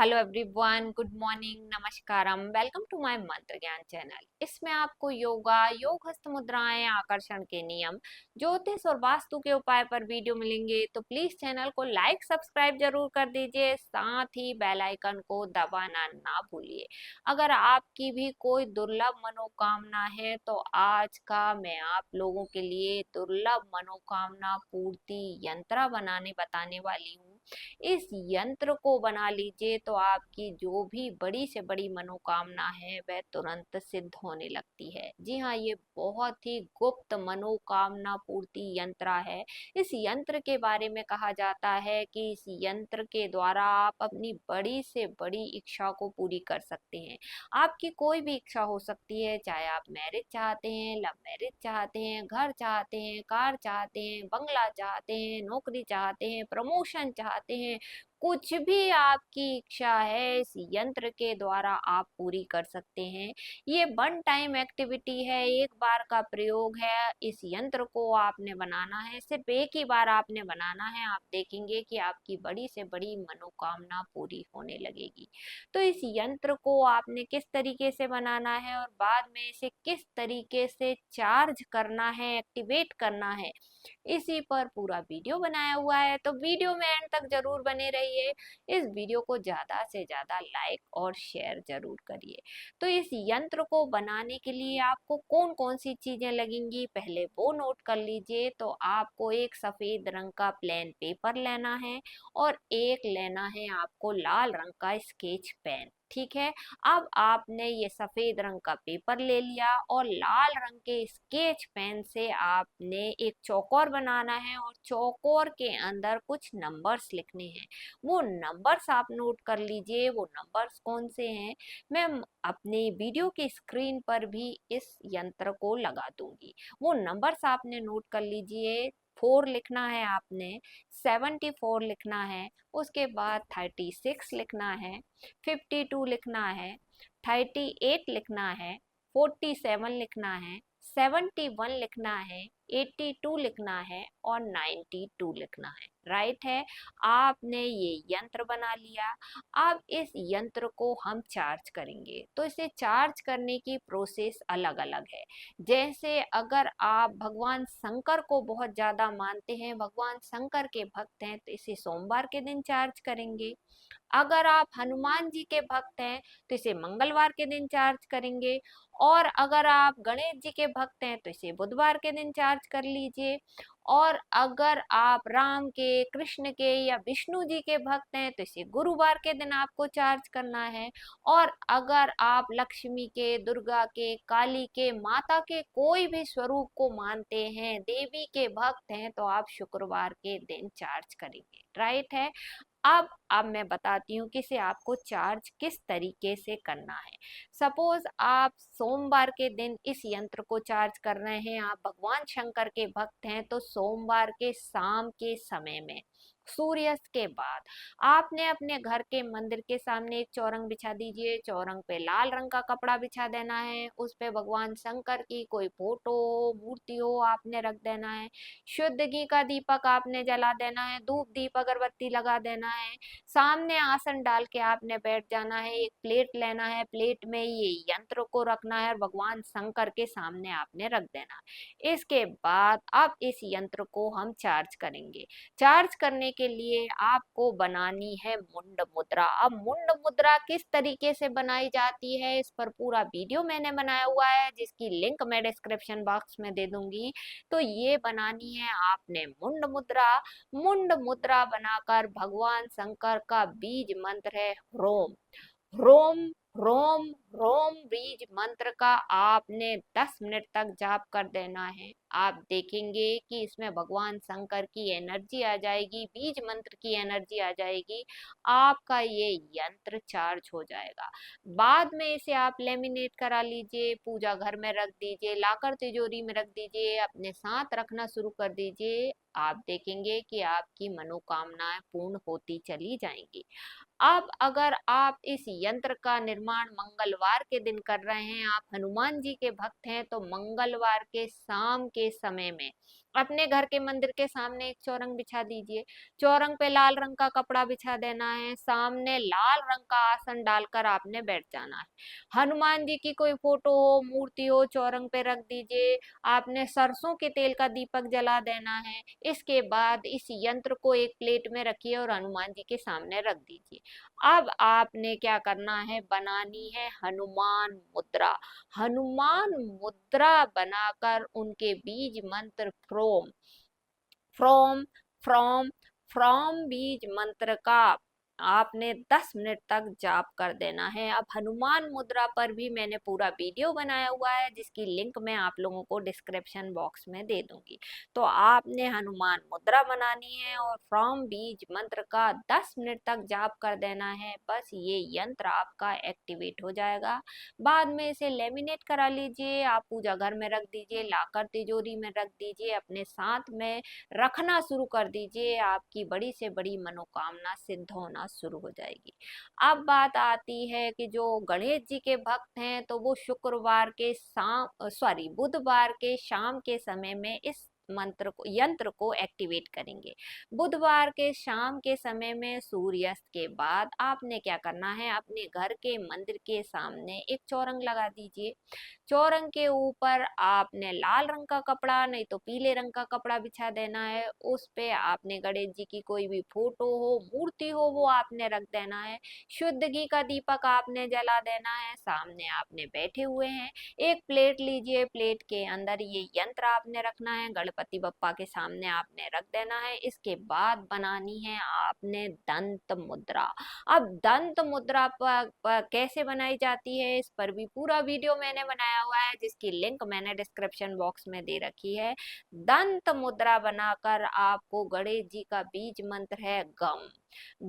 Hello everyone, good morning, नमस्कारम। Welcome to my Mantra Gyan channel. इसमें आपको योगा, योग, हस्त मुद्राएं, आकर्षण के नियम, ज्योतिष और वास्तु के उपाय पर वीडियो मिलेंगे। तो प्लीज चैनल को लाइक सब्सक्राइब जरूर कर दीजिए, साथ ही बेल आइकन को दबाना ना भूलिए। अगर आपकी भी कोई दुर्लभ मनोकामना है तो आज का मैं आप लोगों के लिए दुर्लभ मनोकामना पूर्ति यंत्र बनाने बताने वाली हूँ। इस यंत्र को बना लीजिए तो आपकी जो भी बड़ी से बड़ी मनोकामना है वह तुरंत सिद्ध होने लगती है। जी हाँ, ये बहुत ही गुप्त मनोकामना पूर्ति यंत्र है। इस यंत्र के बारे में कहा जाता है कि इस यंत्र के द्वारा आप अपनी बड़ी से बड़ी इच्छा को पूरी कर सकते हैं। आपकी कोई भी इच्छा हो सकती है, चाहे आप मैरिज चाहते हैं, लव मैरिज चाहते हैं, घर चाहते हैं, कार चाहते हैं, बंगला चाहते हैं, नौकरी चाहते हैं, प्रमोशन चाहते हैं, कुछ भी आपकी इच्छा है इस यंत्र के द्वारा आप पूरी कर सकते हैं। ये वन टाइम एक्टिविटी है, एक बार का प्रयोग है। इस यंत्र को आपने बनाना है, सिर्फ एक ही बार आपने बनाना है। आप देखेंगे कि आपकी बड़ी से बड़ी मनोकामना पूरी होने लगेगी। तो इस यंत्र को आपने किस तरीके से बनाना है और बाद में इसे किस तरीके से चार्ज करना है, एक्टिवेट करना है, इसी पर पूरा वीडियो बनाया हुआ है। तो वीडियो में एंड तक जरूर बने रहिए। इस वीडियो को ज्यादा से ज्यादा लाइक और शेयर जरूर करिए। तो इस यंत्र को बनाने के लिए आपको कौन कौन सी चीजें लगेंगी पहले वो नोट कर लीजिए। तो आपको एक सफेद रंग का प्लेन पेपर लेना है और एक लेना है आपको लाल रंग का स्केच पेन। ठीक है। अब आपने ये सफेद रंग का पेपर ले लिया और लाल रंग के स्केच पेन से आपने एक चौकोर बनाना है और चौकोर के अंदर कुछ नंबर्स लिखने हैं। वो नंबर्स आप नोट कर लीजिए। वो नंबर्स कौन से हैं मैं अपने वीडियो की स्क्रीन पर भी इस यंत्र को लगा दूंगी। वो नंबर्स आपने नोट कर लीजिए। 4 लिखना है आपने, 74 लिखना है, उसके बाद 36 लिखना है, 52 लिखना है, 38 लिखना है, 47 लिखना है, 71 लिखना है, 82 लिखना है और 92 लिखना है। राइट है। आपने ये यंत्र बना लिया। अब इस यंत्र को हम चार्ज करेंगे। तो इसे चार्ज करने की प्रोसेस अलग अलग है। जैसे अगर आप भगवान शंकर को बहुत ज्यादा मानते हैं, भगवान शंकर के भक्त हैं, तो इसे सोमवार के दिन चार्ज करेंगे। अगर आप हनुमान जी के भक्त हैं तो इसे मंगलवार के दिन चार्ज करेंगे। और अगर आप गणेश जी के भक्त हैं तो इसे बुधवार के दिन चार्ज कर लीजिए। और अगर आप राम के, कृष्ण के या विष्णु जी के भक्त हैं तो इसे गुरुवार के दिन आपको चार्ज करना है। और अगर आप लक्ष्मी के, दुर्गा के, काली के, माता के कोई भी स्वरूप को मानते हैं, देवी के भक्त हैं, तो आप शुक्रवार के दिन चार्ज करेंगे। राइट है। अब मैं बताती हूँ कि इसे आपको चार्ज किस तरीके से करना है। सपोज आप सोमवार के दिन इस यंत्र को चार्ज कर रहे हैं, आप भगवान शंकर के भक्त हैं, तो सोमवार के शाम के समय में सूर्यास्त के बाद आपने अपने घर के मंदिर के सामने एक चौरंग बिछा दीजिए। चौरंग पे लाल रंग का कपड़ा बिछा देना है, उस पे भगवान शंकर की कोई फोटो, मूर्ति हो आपने रख देना है। शुद्ध घी का दीपक आपने जला देना है, धूप दीप अगरबत्ती लगा देना है। सामने आसन डाल के आपने बैठ जाना है। एक प्लेट लेना है, प्लेट में ये यंत्र को रखना है और भगवान शंकर के सामने आपने रख देना है। इसके बाद अब इस यंत्र को हम चार्ज करेंगे। चार्ज करने के लिए आपको बनानी है मुंड मुद्रा। अब मुंड मुद्रा किस तरीके से बनाई जाती है इस पर पूरा वीडियो मैंने बनाया हुआ है, जिसकी लिंक मैं डिस्क्रिप्शन बॉक्स में दे दूंगी। तो ये बनानी है आपने मुंड मुद्रा। मुंड मुद्रा बनाकर भगवान शंकर का बीज मंत्र है ह्रोम ह्रोम ह्रोम ह्रोम। बीज मंत्र का आपने 10 मिनट तक जाप कर देना है। आप देखेंगे कि इसमें भगवान शंकर की एनर्जी आ जाएगी, बीज मंत्र की एनर्जी आ जाएगी। आपका ये यंत्र चार्ज हो जाएगा। बाद में इसे आप लेमिनेट करा लीजिए, पूजा घर में रख दीजिए, लाकर तिजोरी में रख दीजिए, अपने साथ रखना शुरू कर दीजिए। आप देखेंगे कि आपकी मनोकामनाएं पूर्ण होती चली जाएंगी। अब अगर आप इस यंत्र का निर्माण मंगलवार के दिन कर रहे हैं, आप हनुमान जी के भक्त हैं, तो मंगलवार के शाम के समय में अपने घर के मंदिर के सामने एक चौरंग बिछा दीजिए। चौरंग पे लाल रंग का कपड़ा बिछा देना है, सामने लाल रंग का आसन डालकर आपने बैठ जाना है। हनुमान जी की कोई फोटो हो, मूर्ति हो, चौरंग पे रख दीजिए। आपने सरसों के तेल का दीपक जला देना है। इसके बाद इस यंत्र को एक प्लेट में रखिए और हनुमान जी के सामने रख दीजिए। अब आपने क्या करना है, बनानी है हनुमान मुद्रा। हनुमान मुद्रा बनाकर उनके बीज मंत्र फ्रोम फ्रॉम फ्रॉम फ्रॉम बीज मंत्र का आपने 10 मिनट तक जाप कर देना है। अब हनुमान मुद्रा पर भी मैंने पूरा वीडियो बनाया हुआ है, जिसकी लिंक मैं आप लोगों को डिस्क्रिप्शन बॉक्स में दे दूंगी। तो आपने हनुमान मुद्रा बनानी है और फ्रॉम बीज मंत्र का 10 मिनट तक जाप कर देना है। बस ये यंत्र आपका एक्टिवेट हो जाएगा। बाद में इसे लेमिनेट करा लीजिए, आप पूजा घर में रख दीजिए, लाकर तिजोरी में रख दीजिए, अपने साथ में रखना शुरू कर दीजिए। आपकी बड़ी से बड़ी मनोकामना सिद्ध होना शुरू हो जाएगी। अब बात आती है कि जो गणेश जी के भक्त हैं, तो वो शुक्रवार के शाम बुधवार के शाम के समय में इस मंत्र को यंत्र को एक्टिवेट करेंगे। बुधवार के शाम के समय में सूर्यास्त के बाद आपने क्या करना है, अपने घर के मंदिर के सामने एक चौरंग लगा दीजिए। चौरंग के ऊपर आपने लाल रंग का कपड़ा, नहीं तो पीले रंग का कपड़ा बिछा देना है। उस पे आपने गणेश जी की कोई भी फोटो हो, मूर्ति हो, वो आपने रख देना है। शुद्ध घी का दीपक आपने जला देना है। सामने आपने बैठे हुए हैं, एक प्लेट लीजिए, प्लेट के अंदर ये यंत्र आपने रखना है, गणपति बप्पा के सामने आपने रख देना है। इसके बाद बनानी है आपने दंत मुद्रा। अब दंत मुद्रा पर कैसे बनाई जाती है, इस पर भी पूरा वीडियो मैंने बनाया हुआ है, जिसकी लिंक मैंने डिस्क्रिप्शन बॉक्स में दे रखी है। दंत मुद्रा बनाकर आपको गणेश जी का बीज मंत्र है गम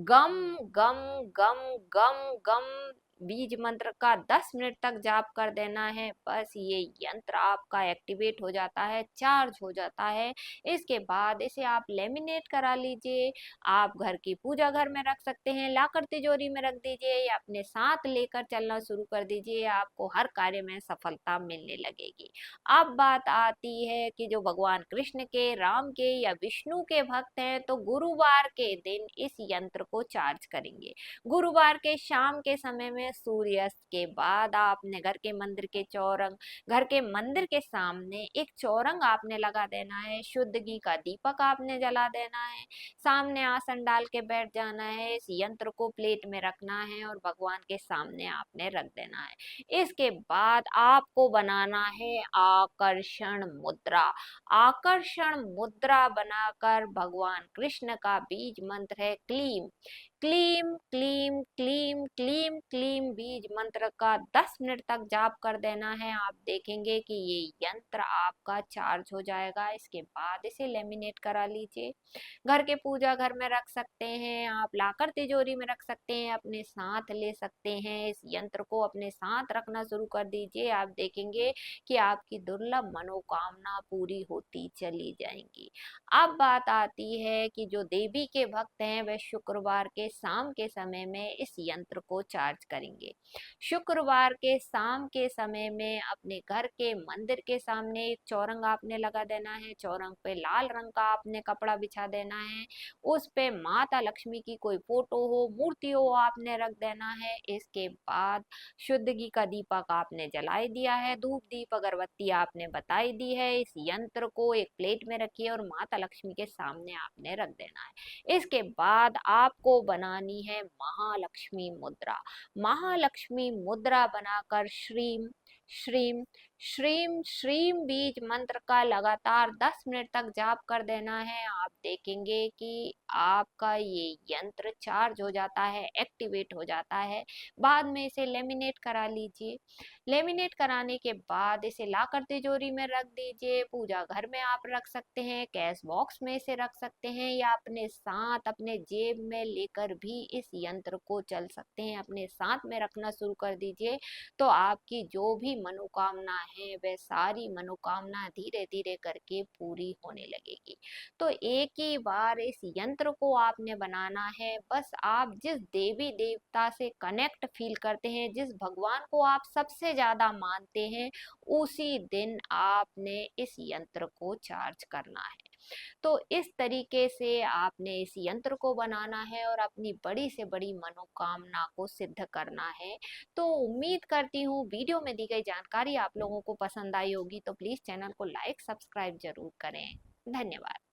गम गम गम गम गम बीज मंत्र का 10 मिनट तक जाप कर देना है। बस ये यंत्र आपका एक्टिवेट हो जाता है, चार्ज हो जाता है। इसके बाद इसे आप लेमिनेट करा लीजिए। आप घर की पूजा घर में रख सकते हैं, लाकर तिजोरी में रख दीजिए या अपने साथ लेकर चलना शुरू कर दीजिए। आपको हर कार्य में सफलता मिलने लगेगी। अब बात आती है कि जो भगवान कृष्ण के, राम के या विष्णु के भक्त हैं, तो गुरुवार के दिन इस यंत्र को चार्ज करेंगे। गुरुवार के शाम के समय में सूर्यास्त के बाद आपने घर के मंदिर के सामने एक चौरंग आपने लगा देना है। शुद्ध घी का दीपक आपने जला देना है, सामने आसन डाल के बैठ जाना है। इस यंत्र को प्लेट में रखना है और भगवान के सामने आपने रख देना है। इसके बाद आपको बनाना है आकर्षण मुद्रा। आकर्षण मुद्रा बनाकर भगवान कृष्ण का बीज मंत्र है क्लीम क्लीम क्लीम क्लीम क्लीम क्लीम बीज मंत्र का 10 मिनट तक जाप कर देना है। आप देखेंगे कि ये यंत्र आपका चार्ज हो जाएगा। इसके बाद इसे लेमिनेट करा लीजिए, घर के पूजा घर में रख सकते हैं, आप लाकर तिजोरी में रख सकते हैं, अपने साथ ले सकते हैं। इस यंत्र को अपने साथ रखना शुरू कर दीजिए। आप देखेंगे कि आपकी दुर्लभ मनोकामना पूरी होती चली जाएंगी। अब बात आती है कि जो देवी के भक्त हैं, वह शुक्रवार के शाम के समय में इस यंत्र को चार्ज करेंगे। शुक्रवार के शाम के समय में अपने घर के मंदिर के सामने एक चौरंग आपने लगा देना है। चौरंग पे लाल रंग का आपने कपड़ा बिछा देना है। उस पे माता लक्ष्मी की कोई फोटो हो, मूर्ति हो, आपने रख देना है। इसके बाद शुद्ध घी का दीपक आपने जलाई दिया है, धूप दीप अगरबत्ती आपने बताई दी है। इस यंत्र को एक प्लेट में रखिए और माता लक्ष्मी के सामने आपने रख देना है। इसके बाद आपको बनानी है महालक्ष्मी मुद्रा। महालक्ष्मी मुद्रा बनाकर श्रीम श्रीम श्रीम श्रीम बीज मंत्र का लगातार 10 मिनट तक जाप कर देना है। आप देखेंगे कि आपका ये यंत्र चार्ज हो जाता है, एक्टिवेट हो जाता है। बाद में इसे लेमिनेट करा लीजिए। लेमिनेट कराने के बाद इसे लाकर तिजोरी में रख दीजिए। पूजा घर में आप रख सकते हैं, कैश बॉक्स में इसे रख सकते हैं या अपने साथ अपने जेब में लेकर भी इस यंत्र को चल सकते हैं। अपने साथ में रखना शुरू कर दीजिए, तो आपकी जो भी मनोकामना है वह सारी मनोकामना धीरे धीरे करके पूरी होने लगेगी। तो एक ही बार इस यंत्र को आपने बनाना है। बस आप जिस देवी देवता से कनेक्ट फील करते हैं, जिस भगवान को आप सबसे ज्यादा मानते हैं, उसी दिन आपने इस यंत्र को चार्ज करना है। तो इस तरीके से आपने इस यंत्र को बनाना है और अपनी बड़ी से बड़ी मनोकामना को सिद्ध करना है। तो उम्मीद करती हूँ वीडियो में दी गई जानकारी आप लोगों को पसंद आई होगी। तो प्लीज चैनल को लाइक सब्सक्राइब जरूर करें। धन्यवाद।